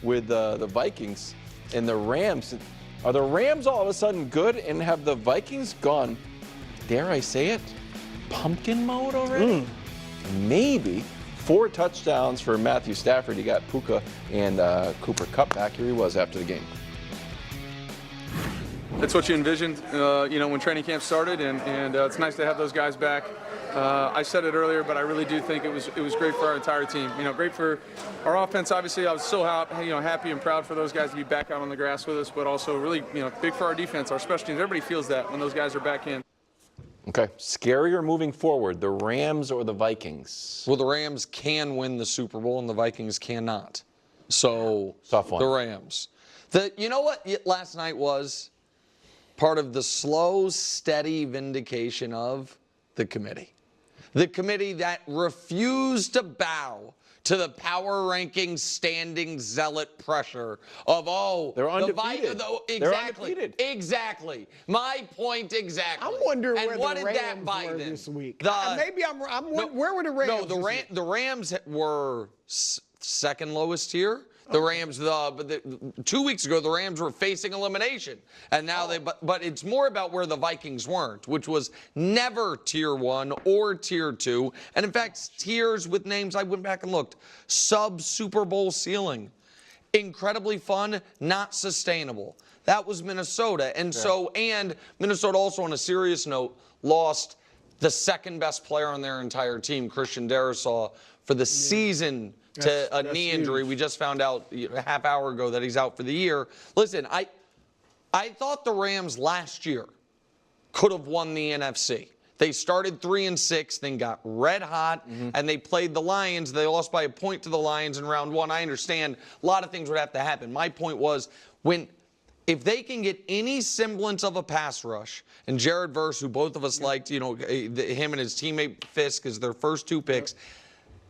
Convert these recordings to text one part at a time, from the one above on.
with the Vikings and the Rams. Are the Rams all of a sudden good, and have the Vikings gone, dare I say it, pumpkin mode already? Maybe. 4 touchdowns for Matthew Stafford. He got Puka and Cooper Kupp back. Here he was after the game. That's what you envisioned, when training camp started, and it's nice to have those guys back. I said it earlier, but I really do think it was great for our entire team. Great for our offense. Obviously, I was so happy and proud for those guys to be back out on the grass with us, but also really, big for our defense, our special teams. Everybody feels that when those guys are back in. Okay, scarier moving forward, the Rams or the Vikings? Well, the Rams can win the Super Bowl, and the Vikings cannot. So, tough one. The Rams. You know what last night was? Part of the slow, steady vindication of the committee. The committee that refused to bow to the power ranking standing zealot pressure of, they're undefeated. Exactly. My point exactly. I'm wondering and where the Rams were this week. Maybe I'm where were the Rams? No, the Rams were second lowest tier. The Rams, but 2 weeks ago, the Rams were facing elimination, and now but it's more about where the Vikings weren't, which was never tier 1 or tier 2, and in fact, tiers with names I went back and looked, sub Super Bowl ceiling, incredibly fun, not sustainable. That was Minnesota, and and Minnesota also, on a serious note, lost the second best player on their entire team, Christian Darrisaw, for the season. To a knee injury. Huge. We just found out a half hour ago that he's out for the year. Listen, I thought the Rams last year could have won the NFC. They started 3-6, then got red hot, and they played the Lions. They lost by a point to the Lions in round 1. I understand a lot of things would have to happen. My point was, if they can get any semblance of a pass rush, and Jared Verse, who both of us liked, him and his teammate Fisk as their first 2 picks,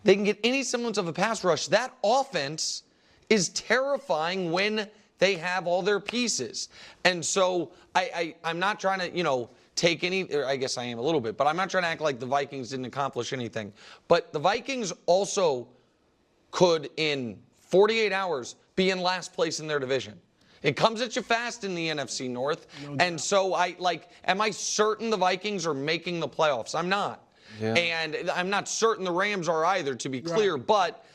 they can get any semblance of a pass rush. That offense is terrifying when they have all their pieces. And so I'm not trying to, take any, or I guess I am a little bit, but I'm not trying to act like the Vikings didn't accomplish anything. But the Vikings also could, in 48 hours, be in last place in their division. It comes at you fast in the NFC North. And so am I certain the Vikings are making the playoffs? I'm not. Yeah. And I'm not certain the Rams are either, to be clear, but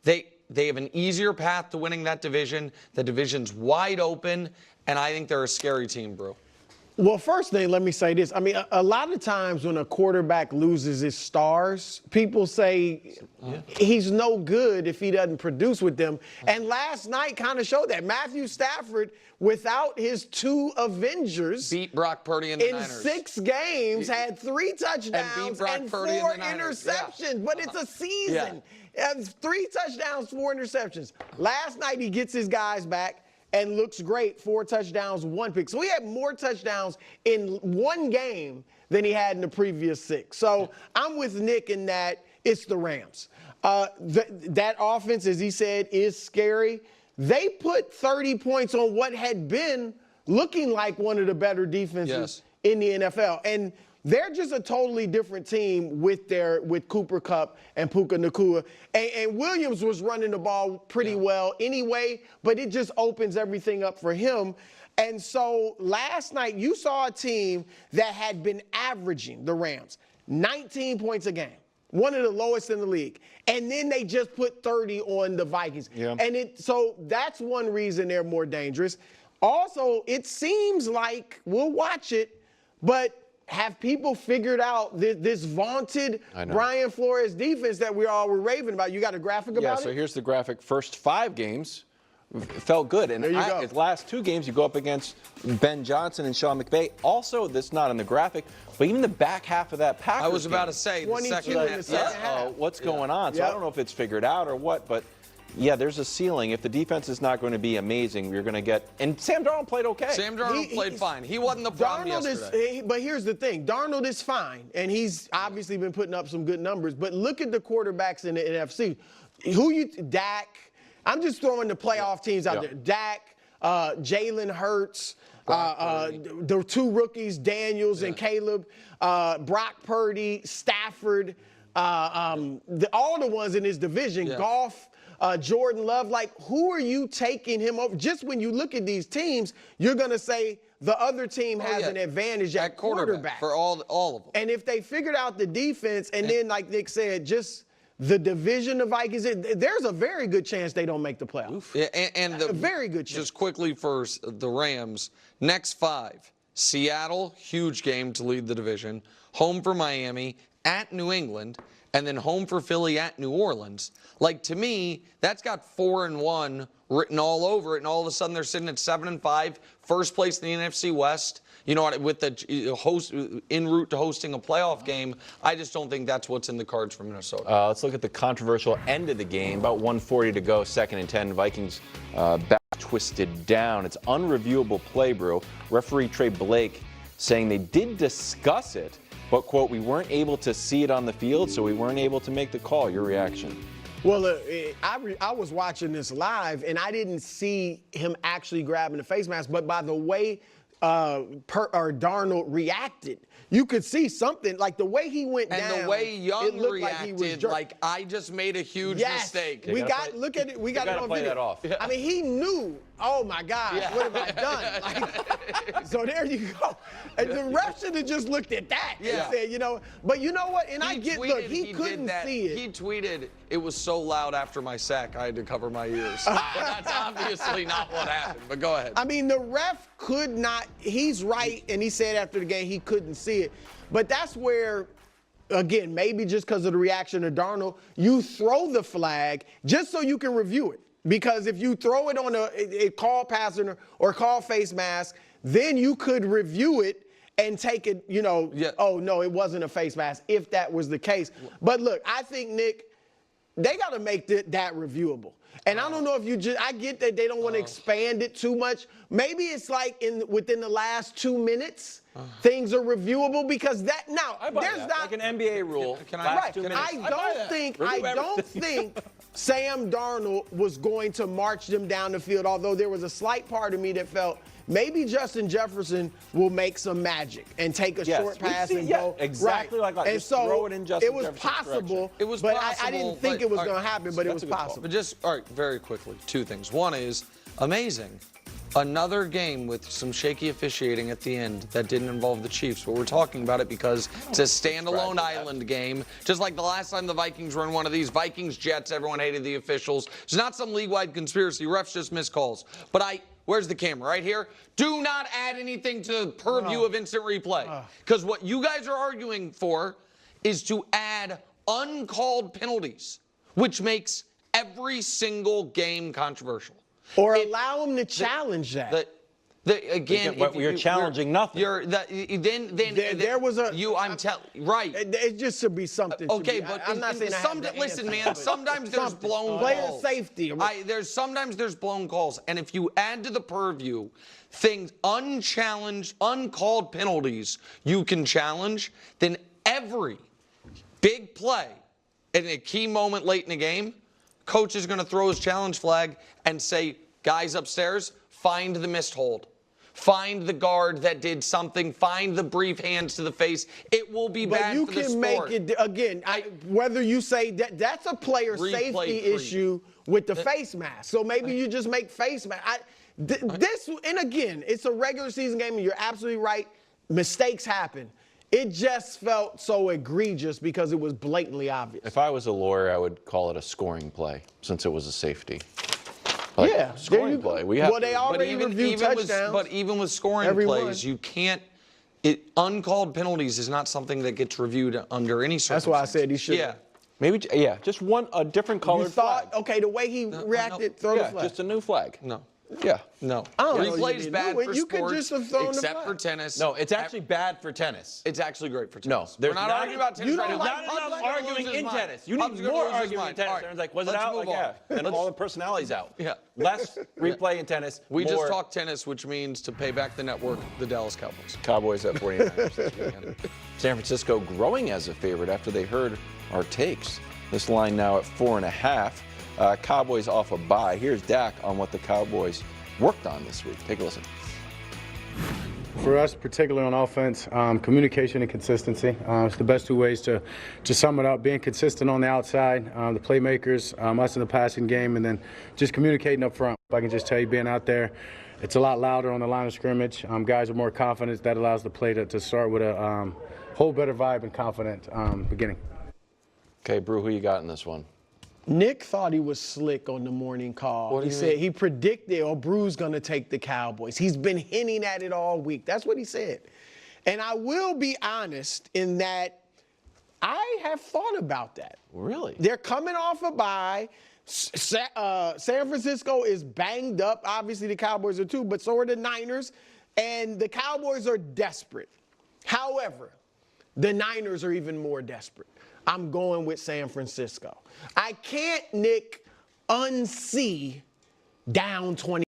they have an easier path to winning that division. The division's wide open, and I think they're a scary team, bro. Well, first thing, let me say this. I mean, a lot of times when a quarterback loses his stars, people say he's no good if he doesn't produce with them. And last night kind of showed that. Matthew Stafford, without his 2 Avengers, beat Brock Purdy and the Niners. In 6 games, had 3 touchdowns and 4 interceptions. Yeah. But it's a season. 3 touchdowns, 4 interceptions. Last night he gets his guys back and looks great, 4 touchdowns, 1 pick. So he had more touchdowns in 1 game than he had in the previous 6. So I'm with Nick in that it's the Rams. That offense, as he said, is scary. They put 30 points on what had been looking like one of the better defenses in the NFL. And they're just a totally different team with Cooper Kupp and Puka Nacua. And Williams was running the ball pretty well anyway, but it just opens everything up for him. And so last night you saw a team that had been averaging, the Rams, 19 points a game, one of the lowest in the league. And then they just put 30 on the Vikings. Yeah. And so that's one reason they're more dangerous. Also, it seems like, we'll watch it, but have people figured out this vaunted Brian Flores defense that we all were raving about? You got a graphic about it? Yeah, so here's the graphic. First 5 games felt good. And the last 2 games, you go up against Ben Johnson and Sean McVay. Also, this is not on the graphic, but even the back half of that Packers I was about to say, the second half. What's going on? So I don't know if it's figured out or what, but yeah, there's a ceiling. If the defense is not going to be amazing, you're going to get – and Sam Darnold played okay. Sam Darnold played fine. He wasn't the problem yesterday. But here's the thing. Darnold is fine, and he's obviously been putting up some good numbers. But look at the quarterbacks in the NFC. Dak. I'm just throwing the playoff teams out there. Dak, Jalen Hurts, the 2 rookies, Daniels and Caleb, Brock Purdy, Stafford, all the ones in his division, Goff. Jordan Love. Like, who are you taking him over? Just when you look at these teams, you're going to say the other team has an advantage at quarterback. For all of them. And if they figured out the defense, and then, like Nick said, just the division of Vikings, there's a very good chance they don't make the playoffs. Yeah, and a very good chance. Just quickly for the Rams, next 5. Seattle, huge game to lead the division. Home for Miami, at New England, and then home for Philly at New Orleans. Like, to me, that's got 4-1 written all over it, and all of a sudden they're sitting at 7-5, first place in the NFC West. You know what? With the host en route to hosting a playoff game, I just don't think that's what's in the cards for Minnesota. Let's look at the controversial end of the game. About 1:40 to go, 2nd and 10. Vikings back twisted down. It's unreviewable play, bro. Referee Trey Blake saying they did discuss it, but, quote, we weren't able to see it on the field, so we weren't able to make the call. Your reaction? Well, I was watching this live, and I didn't see him actually grabbing the face mask, but by the way Darnold reacted, you could see something, like the way he went down. And the way Young reacted, like I just made a huge mistake. We got it on play video. That off. I mean, he knew, oh my God, what have I done? Like, so there you go. And the ref should have just looked at that and said, you know, but you know what? And I get, look, he couldn't see it. He tweeted, it was so loud after my sack, I had to cover my ears. But that's obviously not what happened, but go ahead. I mean, the ref could not, he's right, and he said after the game he couldn't see it. But that's where, again, maybe just because of the reaction to Darnold, you throw the flag just so you can review it. Because if you throw it on a call pass or call face mask, then you could review it and take it, you know, oh, no, it wasn't a face mask, if that was the case. But look, I think, Nick, they got to make that reviewable. And I don't know if I get that they don't want to expand it too much. Maybe it's like within the last 2 minutes, things are reviewable, because there's not like an NBA rule. Right. I don't think Sam Darnold was going to march them down the field, although there was a slight part of me that felt maybe Justin Jefferson will make some magic and take a short pass and go. Exactly like that. And just so throw it in Justin it was Jefferson's possible. direction. It was but possible. I didn't think it was going to happen, but it was possible. But just, all right, very quickly, 2 things. One is amazing. Another game with some shaky officiating at the end that didn't involve the Chiefs. But we're talking about it because it's a standalone island game. Just like the last time the Vikings were in one of these Vikings-Jets, everyone hated the officials. It's not some league-wide conspiracy. Refs just missed calls. But where's the camera? Right here? Do not add anything to the purview of instant replay. Because what you guys are arguing for is to add uncalled penalties, which makes every single game controversial. Or allow them to challenge that. Again, you're challenging nothing. There was a. Right. It just should be something. Okay, but I'm not saying. Listen, man. Sometimes there's blown player calls. Safety. Sometimes there's blown calls, and if you add to the purview things unchallenged, uncalled penalties, you can challenge. Then every big play in a key moment late in the game, coach is going to throw his challenge flag and say, guys upstairs, find the missed hold. Find the guard that did something. Find the brief hands to the face. It will be bad for the sport. But you can make it, again, whether you say that's a player safety issue with the face mask. So maybe you just make face mask. And again, it's a regular season game, and you're absolutely right. Mistakes happen. It just felt so egregious because it was blatantly obvious. If I was a lawyer, I would call it a scoring play, since it was a safety. Scoring play. They already reviewed touchdowns. But even with scoring plays, you can't. Uncalled penalties is not something that gets reviewed under any circumstance. That's why I said he should. Yeah. Maybe, just a different colored flag. Okay, the way he reacted, throw the flag. Just a new flag. No. Yeah. No. Replay's bad for you sports, could just have thrown except for tennis. No, it's actually bad for tennis. It's actually great for tennis. No, we're not arguing about tennis right now. Not enough arguing in tennis. You need more arguing in tennis. Right. Like, was it out? Like, and all the personalities out. Yeah. Less replay in tennis. We just talked tennis, which means to pay back the network, the Dallas Cowboys. Cowboys at 49ers this weekend. San Francisco growing as a favorite after they heard our takes. This line now at 4.5. Cowboys off a bye. Here's Dak on what the Cowboys worked on this week. Take a listen. For us, particularly on offense, communication and consistency. It's the best two ways to sum it up. Being consistent on the outside, the playmakers, us in the passing game, and then just communicating up front. If I can just tell you, being out there, it's a lot louder on the line of scrimmage. Guys are more confident. That allows the play to start with a whole better vibe and confident beginning. Okay, Brew, who you got in this one? Nick thought he was slick on the morning call. He said he predicted, Brew's going to take the Cowboys. He's been hinting at it all week. That's what he said. And I will be honest in that I have thought about that. Really? They're coming off a bye. San Francisco is banged up. Obviously, the Cowboys are too, but so are the Niners. And the Cowboys are desperate. However, the Niners are even more desperate. I'm going with San Francisco. I can't, Nick, unsee down 20.